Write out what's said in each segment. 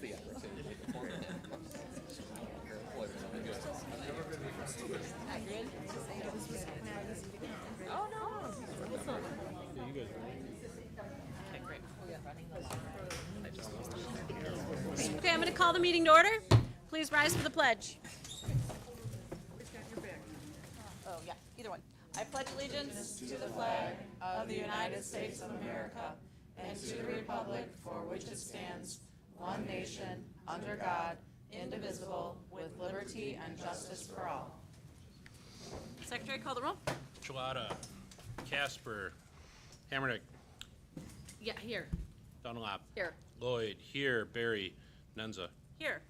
is the opportunity to perform it. Oh, no. Okay, great. Okay, I'm going to call the meeting to order. Please rise for the pledge. Oh, yeah, either one. I pledge allegiance to the flag of the United States of America and to the republic for which it stands, one nation, under God, indivisible, with liberty and justice for all. Secretary, call the roll. Chilada, Casper, Hammernick, Yeah, here. Dunlop, Here. Lloyd, here, Barry, Nenza. Here.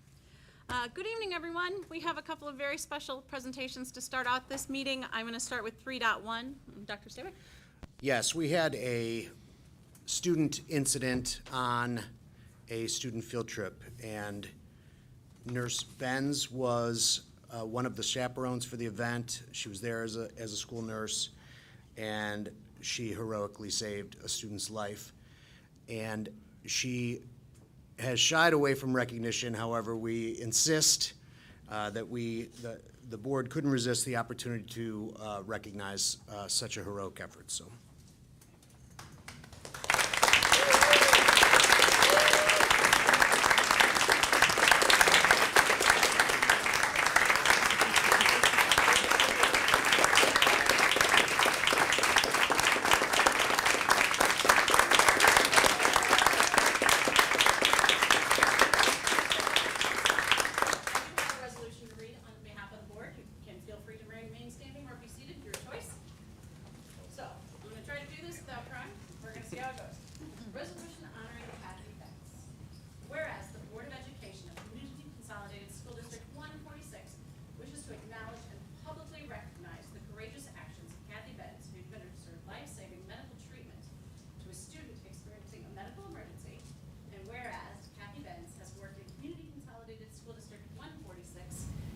Good evening, everyone. We have a couple of very special presentations to start out this meeting. I'm going to start with 3.1. Dr. Stavick? Yes, we had a student incident on a student field trip, and Nurse Benz was one of the chaperones for the event. She was there as a school nurse, and she heroically saved a student's life. And she has shied away from recognition. However, we insist that the board couldn't resist the opportunity to recognize such a heroic effort. So.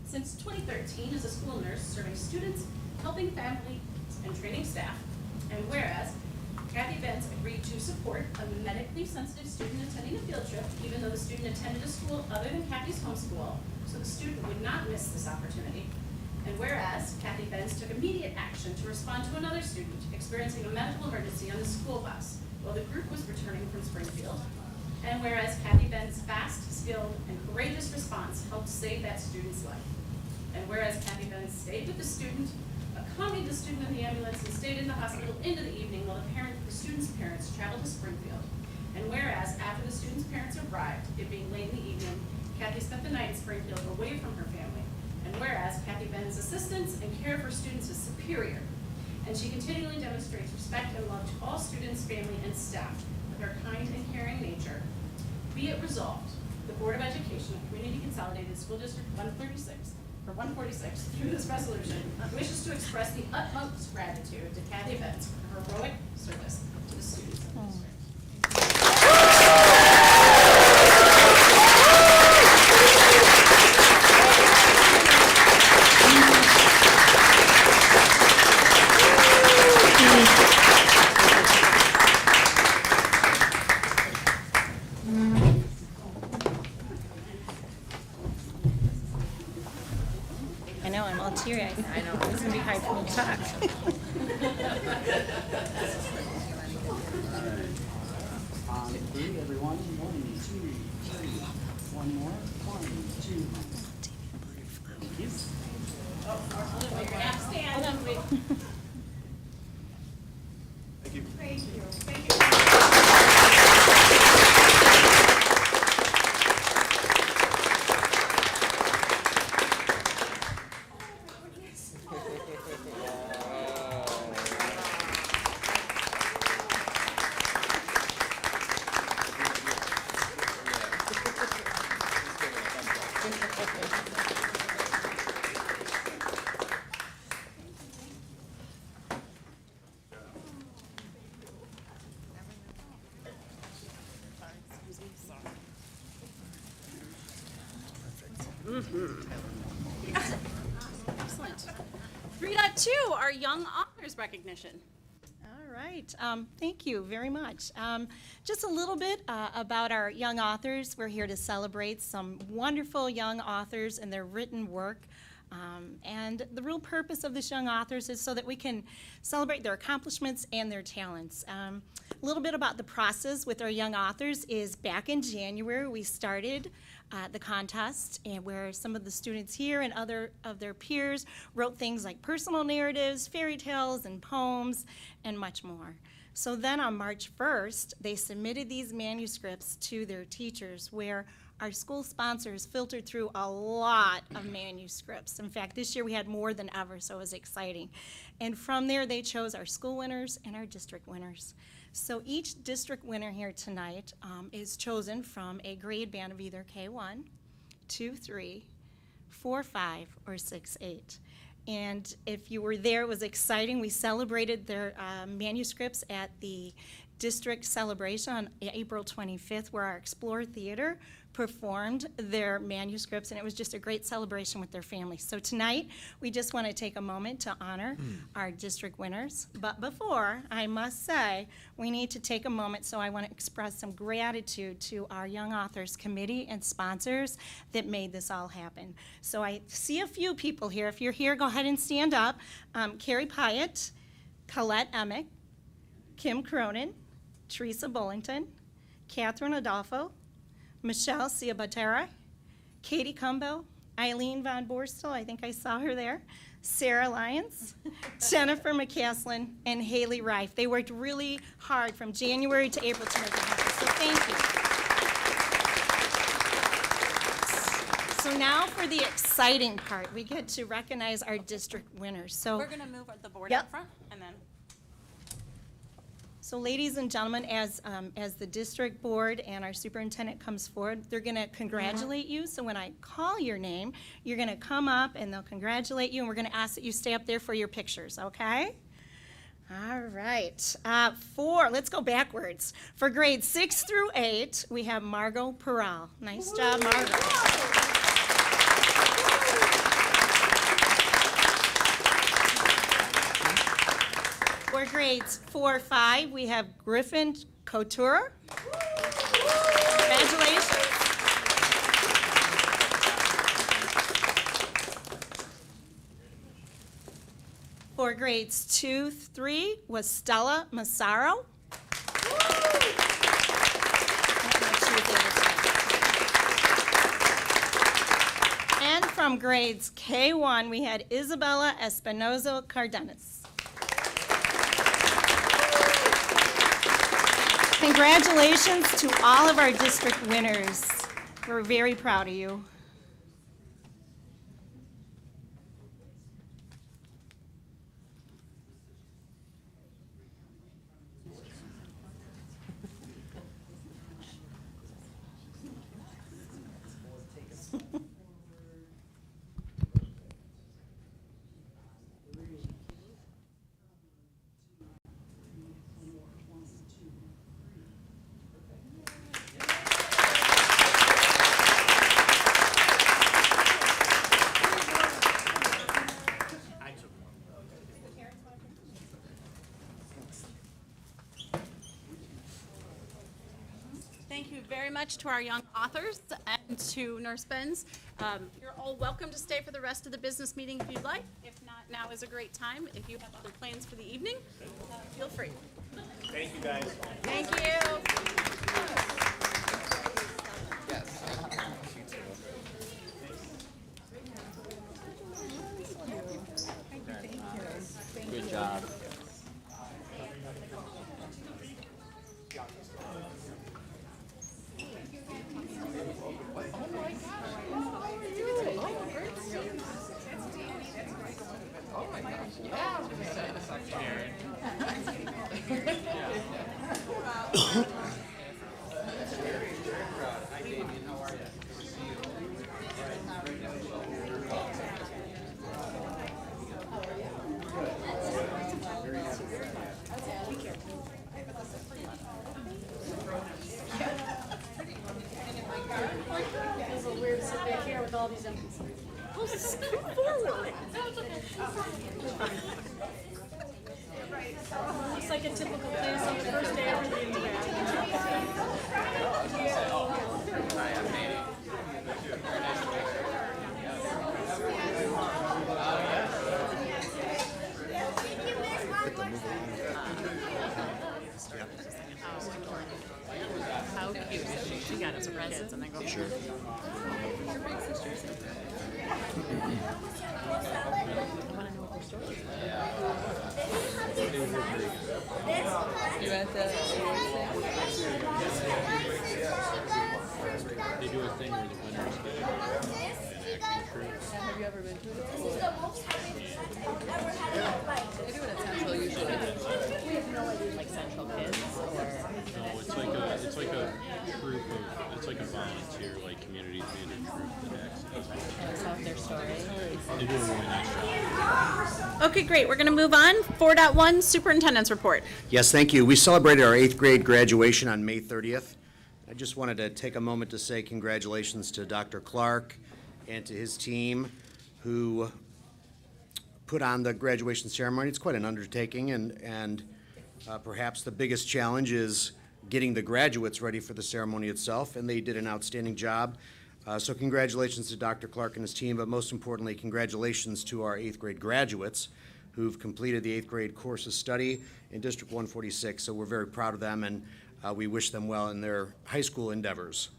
Since 2013 as a school nurse serving students, helping families, and training staff. And whereas Kathy Benz agreed to support a medically sensitive student attending a field trip, even though the student attended a school other than Kathy's home school, so the student would not miss this opportunity. And whereas Kathy Benz took immediate action to respond to another student experiencing a medical emergency on the school bus while the group was returning from Springfield. And whereas Kathy Benz's fast, skilled, and courageous response helped save that student's life. And whereas Kathy Benz stayed with the student, accompanied the student in the ambulance, and stayed in the hospital into the evening while the student's parents traveled to Springfield. And whereas after the student's parents arrived, it being late in the evening, Kathy spent the night in Springfield away from her family. And whereas Kathy Benz's assistance and care for students is superior, and she continually demonstrates respect and love to all students, family, and staff with her kind and caring nature, be it resolved, the Board of Education of Community Consolidated School District 146, through this resolution, wishes to express the utmost gratitude to Kathy Benz for her heroic service to the students of the district. I know, I'm all teary-eyed now. I know, it's gonna be hard for me to talk. On three, everyone. 1, 2, 3. One more. 1, 2. Thank you. You're gonna have to stand. Hold on, wait. Thank you. Thank you. Thank you. Excellent. 3.2, our Young Authors Recognition. All right. Thank you very much. Just a little bit about our young authors. We're here to celebrate some wonderful young authors and their written work. And the real purpose of this young authors is so that we can celebrate their accomplishments and their talents. A little bit about the process with our young authors is back in January we started the contest, and where some of the students here and other of their peers wrote things like personal narratives, fairy tales, and poems, and much more. So then on March 1st, they submitted these manuscripts to their teachers, where our school sponsors filtered through a lot of manuscripts. In fact, this year we had more than ever, so it was exciting. And from there, they chose our school winners and our district winners. So each district winner here tonight is chosen from a grade band of either K1, 2, 3, 4, 5, or 6, 8. And if you were there, it was exciting. We celebrated their manuscripts at the district celebration on April 25th, where our Explore Theater performed their manuscripts, and it was just a great celebration with their families. So tonight, we just want to take a moment to honor our district winners. But before, I must say, we need to take a moment, so I want to express some gratitude to our Young Authors Committee and sponsors that made this all happen. So I see a few people here. If you're here, go ahead and stand up. Carrie Pyatt, Colette Emick, Kim Cronin, Teresa Bullington, Catherine Adolfo, Michelle Ciabatera, Katie Cumbel, Eileen Von Borstel, I think I saw her there, Sarah Lyons, Jennifer McCaslin, and Haley Reif. They worked really hard from January to April to make it happen, so thank you. So now for the exciting part, we get to recognize our district winners. So We're gonna move the board Yep. up front, and then So ladies and gentlemen, as the district board and our superintendent comes forward, they're gonna congratulate you. So when I call your name, you're gonna come up and they'll congratulate you, and we're gonna ask that you stay up there for your pictures, okay? All right, let's go backwards. For grades 6 through 8, we have Margot Peral. Nice job, Margot. For grades 4, 5, we have Griffin Couture. Congratulations. For grades 2, 3 was Stella Massaro. And from grades K1, we had Isabella Espinoza Cardenas. Congratulations to all of our district winners. We're very proud of you. thank you very much to our young authors and to Nurse Benz. You're all welcome to stay for the rest of the business meeting if you'd like. If not, now is a great time. If you have other plans for the evening, feel free. Thank you, guys. Thank you. Good job. Feels a little weird to sit back here with all these empties. Scoot forward. Looks like a typical class on the first day of reading. How cute is she? She got us presents and then go. Sure. Your big sisters. I want to know what their story is. You at the They do a thing where the winners get an acting troupe. Have you ever been to it? Cool. They do it at Central usually. We have no idea, like Central Kids or. No, it's like a troupe of, it's like a volunteer, like community theater troupe that acts. And it's out their story. They do a really nice job. Okay, great. We're going to move on. 4.1 Superintendent's Report. Yes, thank you. We celebrated our 8th grade graduation on May 30th. I just wanted to take a moment to say congratulations to Dr. Clark and to his team who put on the graduation ceremony. It's quite an undertaking, and perhaps the biggest challenge is getting the graduates ready for the ceremony itself, and they did an outstanding job. So congratulations to Dr. Clark and his team, but most importantly, congratulations to our 8th grade graduates who've completed the 8th grade course of study in District 146. So we're very proud of them, and we wish them well in their high school endeavors.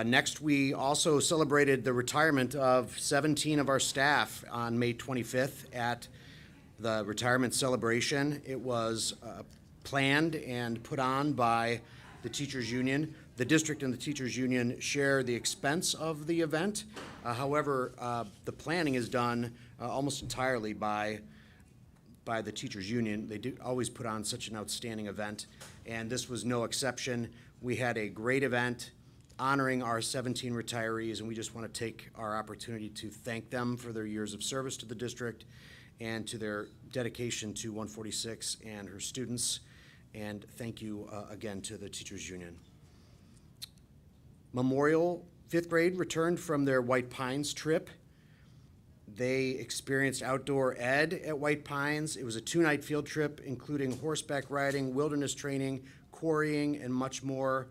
Next, we also celebrated the retirement of 17 of our staff on May 25th at the retirement celebration. It was planned and put on by the Teachers Union. The district and the Teachers Union share the expense of the event. However, the planning is done almost entirely by the Teachers Union. They do always put on such an outstanding event, and this was no exception. We had a great event honoring our 17 retirees, and we just want to take our opportunity to thank them for their years of service to the district and to their dedication to 146 and her students. And thank you again to the Teachers Union. Memorial 5th grade returned from their White Pines trip. They experienced outdoor ed at White Pines. It was a 2-night field trip, including horseback riding, wilderness training, quarrying, and much more.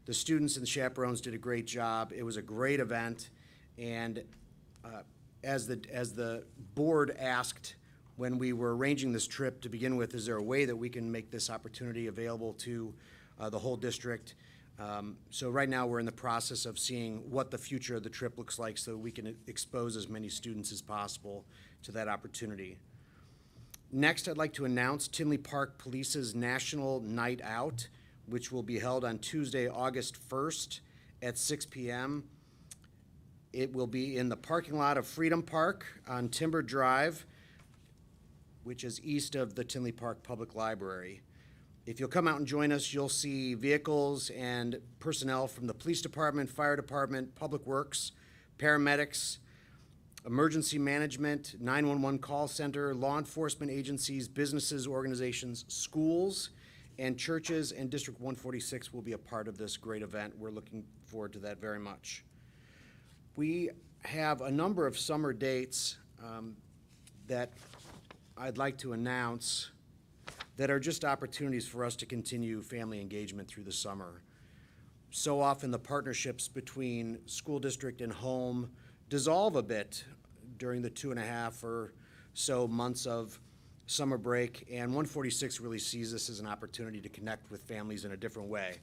The students and the chaperones did a great job. It was a great event, and as the board asked when we were arranging this trip to begin with, is there a way that we can make this opportunity available to the whole district? So right now we're in the process of seeing what the future of the trip looks like so we can expose as many students as possible to that opportunity. Next, I'd like to announce Tinley Park Police's National Night Out, which will be held on Tuesday, August 1st at 6 p.m. It will be in the parking lot of Freedom Park on Timber Drive, which is east of the Tinley Park Public Library. If you'll come out and join us, you'll see vehicles and personnel from the police department, fire department, public works, paramedics, emergency management, 911 call center, law enforcement agencies, businesses, organizations, schools, and churches, and District 146 will be a part of this great event. We're looking forward to that very much. We have a number of summer dates that I'd like to announce that are just opportunities for us to continue family engagement through the summer. So often the partnerships between school district and home dissolve a bit during the 2.5 or so months of summer break, and 146 really sees this as an opportunity to connect with families in a different way.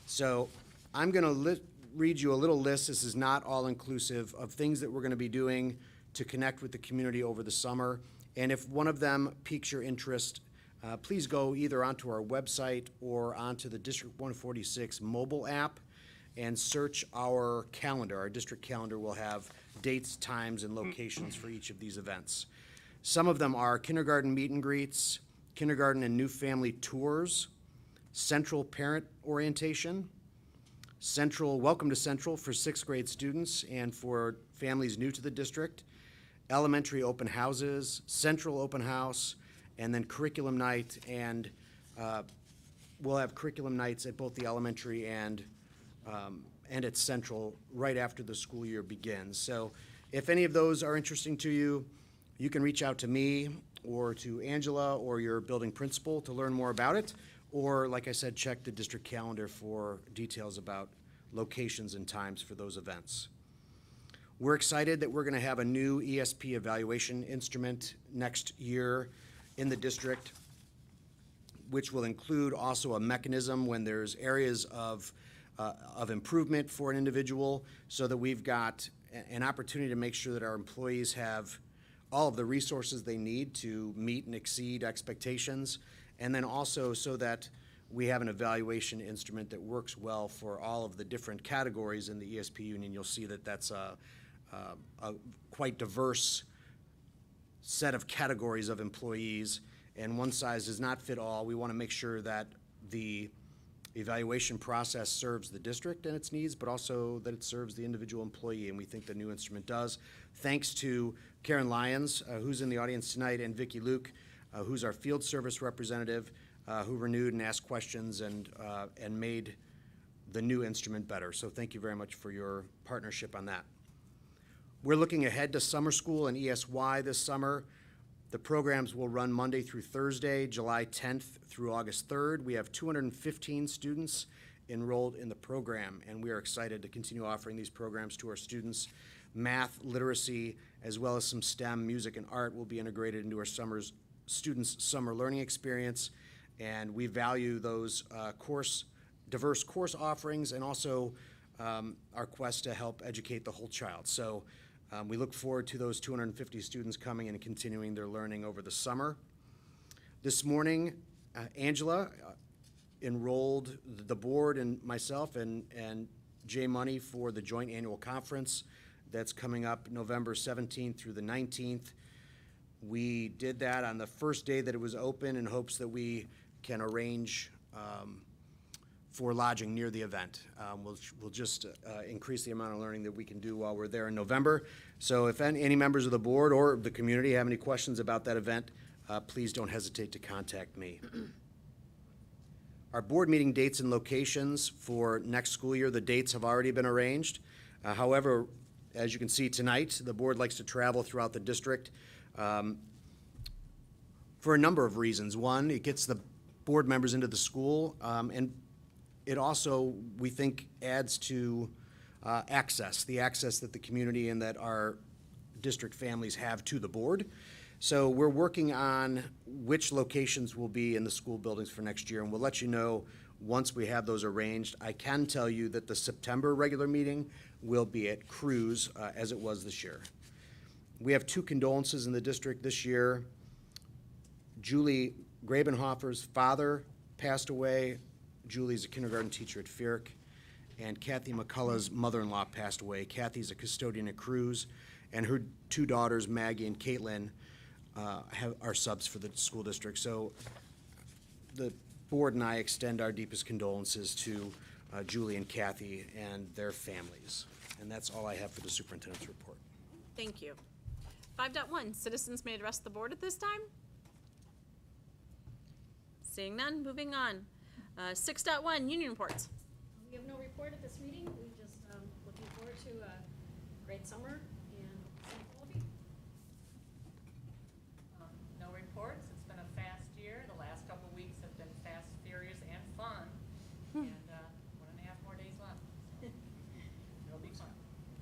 So I'm gonna read you a little list. This is not all-inclusive of things that we're gonna be doing to connect with the community over the summer. And if one of them piques your interest, please go either onto our website or onto the District 146 mobile app and search our calendar. Our district calendar will have dates, times, and locations for each of these events. Some of them are kindergarten meet and greets, kindergarten and new family tours, central parent orientation, central welcome to Central for 6th grade students and for families new to the district, elementary open houses, central open house, and then curriculum night, and we'll have curriculum nights at both the elementary and at Central right after the school year begins. So if any of those are interesting to you, you can reach out to me or to Angela or your building principal to learn more about it, or, like I said, check the district calendar for details about locations and times for those events. We're excited that we're going to have a new ESP evaluation instrument next year in the district, which will include also a mechanism when there's areas of improvement for an individual, so that we've got an opportunity to make sure that our employees have all of the resources they need to meet and exceed expectations, and then also so that we have an evaluation instrument that works well for all of the different categories in the ESP union. You'll see that that's a quite diverse set of categories of employees, and one size does not fit all. We want to make sure that the evaluation process serves the district and its needs, but also that it serves the individual employee, and we think the new instrument does. Thanks to Karen Lyons, who's in the audience tonight, and Vicki Luke, who's our field service representative, who renewed and asked questions and made the new instrument better. So thank you very much for your partnership on that. We're looking ahead to summer school and ESY this summer. The programs will run Monday through Thursday, July 10th through August 3rd. We have 215 students enrolled in the program, and we are excited to continue offering these programs to our students. Math, literacy, as well as some STEM, music, and art will be integrated into our students' summer learning experience, and we value those diverse course offerings, and also our quest to help educate the whole child. So we look forward to those 250 students coming and continuing their learning over the summer. This morning, Angela enrolled the board and myself and Jay Money for the joint annual conference that's coming up November 17th through the 19th. We did that on the first day that it was open in hopes that we can arrange for lodging near the event. We'll just increase the amount of learning that we can do while we're there in November. So if any members of the board or the community have any questions about that event, please don't hesitate to contact me. Our board meeting dates and locations for next school year, the dates have already been arranged. However, as you can see tonight, the board likes to travel throughout the district for a number of reasons. One, it gets the board members into the school, and it also, we think, adds to the access that the community and that our district families have to the board. So we're working on which locations will be in the school buildings for next year, and we'll let you know once we have those arranged. I can tell you that the September regular meeting will be at Cruz, as it was this year. We have 2 condolences in the district this year. Julie Grabenhofer's father passed away. Julie's a kindergarten teacher at Fierk. And Kathy McCullough's mother-in-law passed away. Kathy's a custodian at Cruz, and her 2 daughters, Maggie and Caitlin, are subs for the school district. So the board and I extend our deepest condolences to Julie and Kathy and their families. And that's all I have for the superintendent's report. Thank you. 5.1, citizens may address the board at this time? Seeing none, moving on. 6.1, union reports. We have no report at this meeting. We just looking forward to a great summer and see all of you. No reports. It's been a fast year. The last couple of weeks have been fast, furious, and fun. And 1.5 more days left. It'll be fun.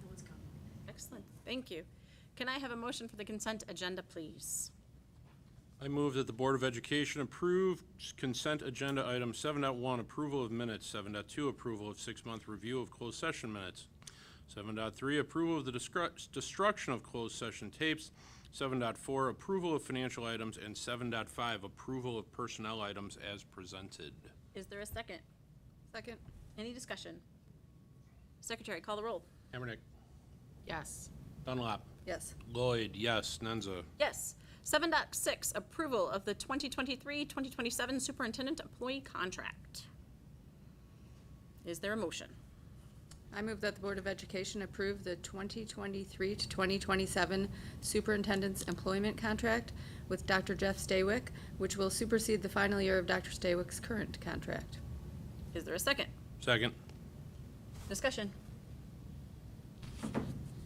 No one's coming. Excellent, thank you. Can I have a motion for the consent agenda, please? I move that the Board of Education approve consent agenda item 7.1, approval of minutes, 7.2, approval of 6-month review of closed session minutes, 7.3, approval of the destruction of closed session tapes, 7.4, approval of financial items, and 7.5, approval of personnel items as presented. Is there a second? Second. Any discussion? Secretary, call the roll. Hammernick, Yes. Dunlap, Yes. Lloyd, yes. Nenza, Yes. 7.6, approval of the 2023-2027 superintendent employee contract. Is there a motion? I move that the Board of Education approve the 2023 to 2027 superintendent's employment contract with Dr. Jeff Staywick, which will supersede the final year of Dr. Staywick's current contract. Is there a second? second. Discussion.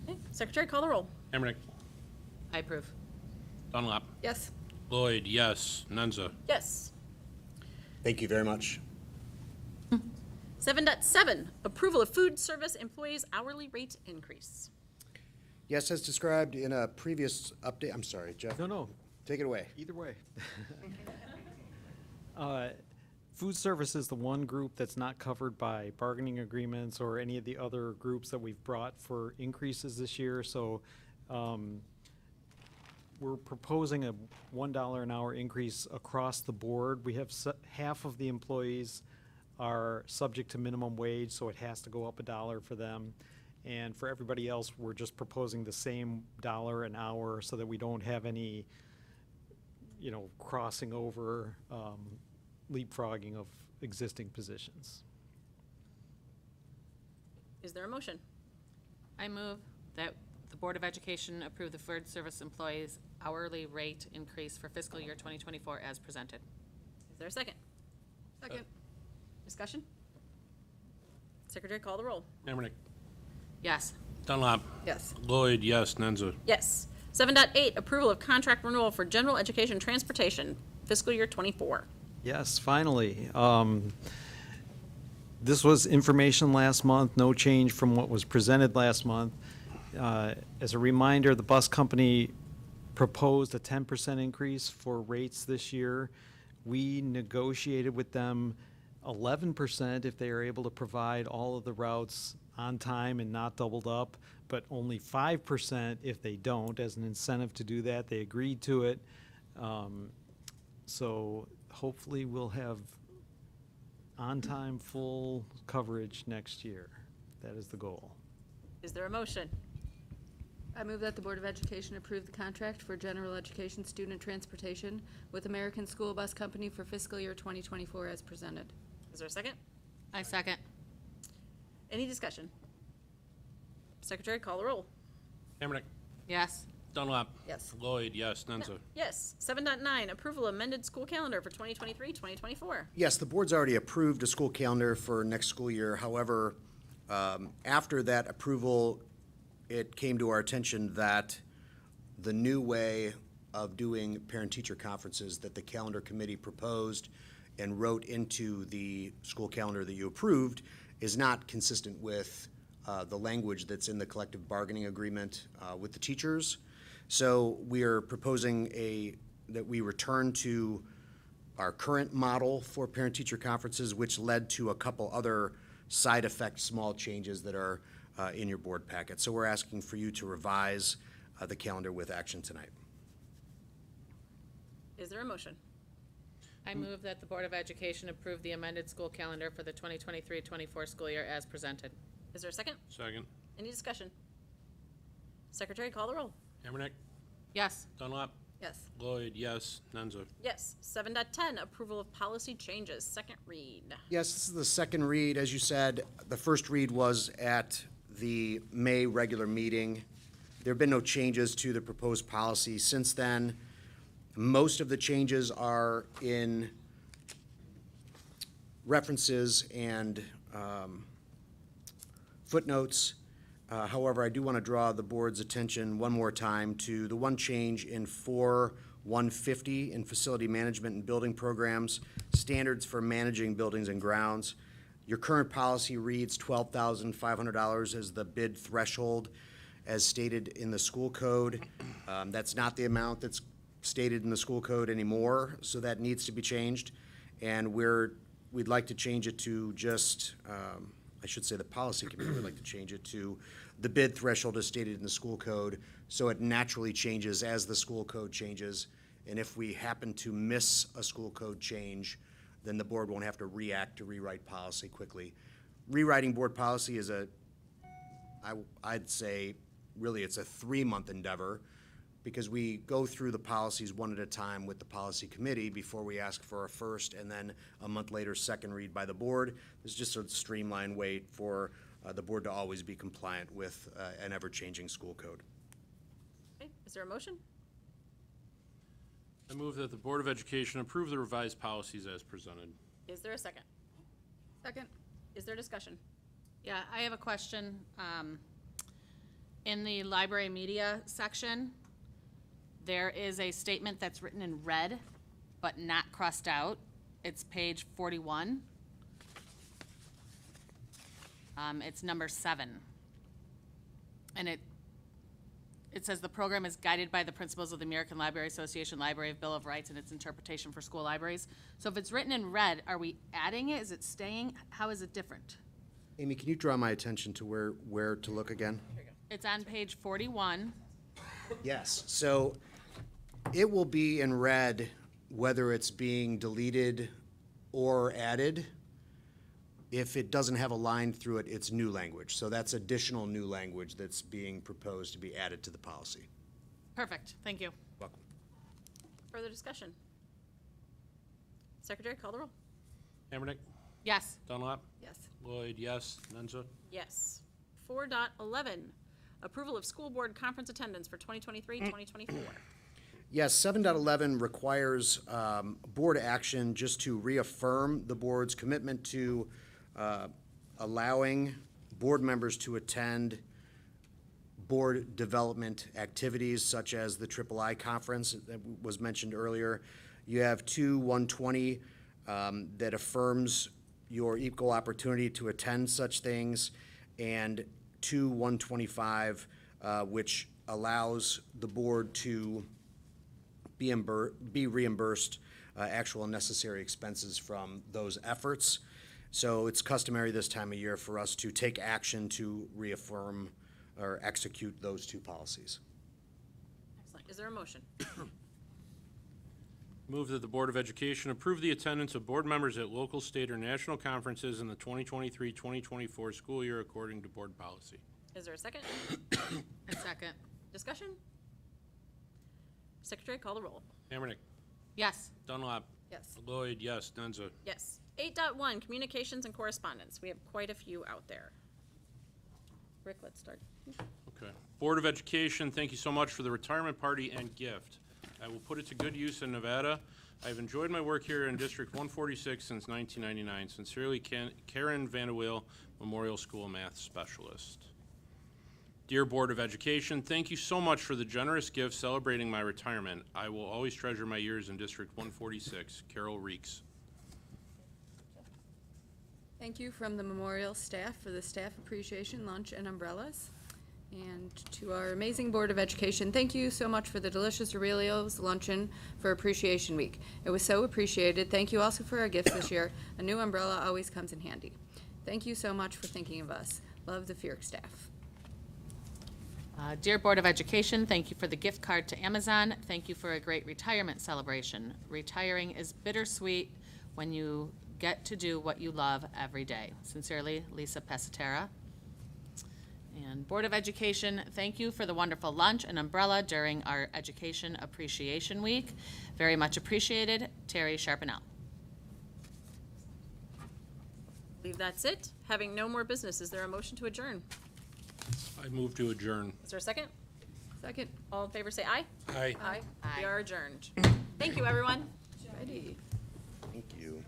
Okay. Secretary, call the roll. Hammernick, I approve. Dunlap, Yes. Lloyd, yes. Nenza? Yes. Thank you very much. 7.7, approval of food service employees' hourly rate increase. Yes, as described in a previous update, I'm sorry, Jeff. No, Take it away. either way. Food service is the one group that's not covered by bargaining agreements or any of the other groups that we've brought for increases this year, so we're proposing a $1 an hour increase across the board. We have half of the employees are subject to minimum wage, so it has to go up $1 for them. And for everybody else, we're just proposing the same $1 an hour so that we don't have any, crossing over, leapfrogging of existing positions. Is there a motion? I move that the Board of Education approve the food service employees' hourly rate increase for fiscal year 2024 as presented. Is there a second? Second. Discussion? Secretary, call the roll. Emmerich? Yes. Dunlap? Yes. Lloyd, yes. Nenza? Yes. 7.8, approval of contract renewal for general education transportation, fiscal year '24. Yes, finally. This was information last month, no change from what was presented last month. As a reminder, the bus company proposed a 10% increase for rates this year. We negotiated with them 11% if they are able to provide all of the routes on time and not doubled up, but only 5% if they don't, as an incentive to do that. They agreed to it. So hopefully we'll have on-time, full coverage next year. That is the goal. Is there a motion? I move that the Board of Education approve the contract for general education student transportation with American School Bus Company for fiscal year 2024 as presented. Is there a second? I second. Any discussion? Secretary, call the roll. Emmerich? Yes. Dunlap? Yes. Lloyd, yes. Nenza? Yes. 7.9, approval of amended school calendar for 2023-2024. Yes, the board's already approved a school calendar for next school year. However, after that approval, it came to our attention that the new way of doing parent-teacher conferences that the calendar committee proposed and wrote into the school calendar that you approved is not consistent with the language that's in the collective bargaining agreement with the teachers. So we are proposing that we return to our current model for parent-teacher conferences, which led to a couple other side effect small changes that are in your board packet. So we're asking for you to revise the calendar with action tonight. Is there a motion? I move that the Board of Education approve the amended school calendar for the 2023-24 school year as presented. Is there a second? Second. Any discussion? Secretary, call the roll. Emmerich? Yes. Dunlap? Yes. Lloyd, yes. Nenza? Yes. 7.10, approval of policy changes, second read. Yes, this is the second read. As you said, the first read was at the May regular meeting. There have been no changes to the proposed policy since then. Most of the changes are in references and footnotes. However, I do want to draw the board's attention one more time to the one change in 4.150 in facility management and building programs, standards for managing buildings and grounds. Your current policy reads $12,500 as the bid threshold as stated in the school code. That's not the amount that's stated in the school code anymore, so that needs to be changed. And we'd like to change it to just, I should say the policy committee would like to change it to the bid threshold as stated in the school code, so it naturally changes as the school code changes. And if we happen to miss a school code change, then the board won't have to react to rewrite policy quickly. Rewriting board policy is I'd say, really it's a 3-month endeavor, because we go through the policies one at a time with the policy committee before we ask for a first and then a month later second read by the board. It's just a streamlined way for the board to always be compliant with an ever-changing school code. Okay, is there a motion? I move that the Board of Education approve the revised policies as presented. Is there a second? Second. Is there discussion? Yeah, I have a question. In the library media section, There is a statement that's written in red, but not crossed out. It's page 41. It's number 7. And it says the program is guided by the principles of the American Library Association Library of Bill of Rights and its interpretation for school libraries. So if it's written in red, are we adding it? Is it staying? How is it different? Amy, can you draw my attention to where to look again? It's on page 41. Yes, so it will be in red whether it's being deleted or added. If it doesn't have a line through it, it's new language. So that's additional new language that's being proposed to be added to the policy. Perfect, thank you. Welcome. Further discussion? Secretary, call the roll. Hammernick, Yes. Dunlap, Yes. Lloyd, yes. Nenza? Yes. 4.11, approval of school board conference attendance for 2023-2024. Yes, 7.11 requires board action just to reaffirm the board's commitment to allowing board members to attend board development activities such as the III conference that was mentioned earlier. You have 2.120 that affirms your equal opportunity to attend such things, and 2.125 which allows the board to be reimbursed actual and necessary expenses from those efforts. So it's customary this time of year for us to take action to reaffirm or execute those two policies. Excellent. Is there a motion? Move that the Board of Education approve the attendance of board members at local, state, or national conferences in the 2023-2024 school year according to board policy. Is there a second? A second. Discussion? Secretary, call the roll. Hammernick, Yes. Dunlap, Yes. Lloyd, yes. Nenza? Yes. 8.1, communications and correspondence. We have quite a few out there. Rick, let's start. Okay. Board of Education, thank you so much for the retirement party and gift. I will put it to good use in Nevada. I've enjoyed my work here in District 146 since 1999. Sincerely, Karen Vanderweel, Memorial School Math Specialist. Dear Board of Education, thank you so much for the generous gift celebrating my retirement. I will always treasure my years in District 146. Carol Reeks. Thank you from the memorial staff for the staff appreciation lunch and umbrellas. And to our amazing Board of Education, thank you so much for the delicious Aurelio's luncheon for Appreciation Week. It was so appreciated. Thank you also for our gifts this year. A new umbrella always comes in handy. Thank you so much for thinking of us. Love the FERC staff. Dear Board of Education, thank you for the gift card to Amazon. Thank you for a great retirement celebration. Retiring is bittersweet when you get to do what you love every day. Sincerely, Lisa Pesatera. And Board of Education, thank you for the wonderful lunch and umbrella during our Education Appreciation Week. Very much appreciated. Terry Sharpenell. I believe that's it. Having no more business, is there a motion to adjourn? I move to adjourn. Is there a second? Second. All in favor say aye. Aye. Aye. We are adjourned. Thank you, everyone. Ready. Thank you.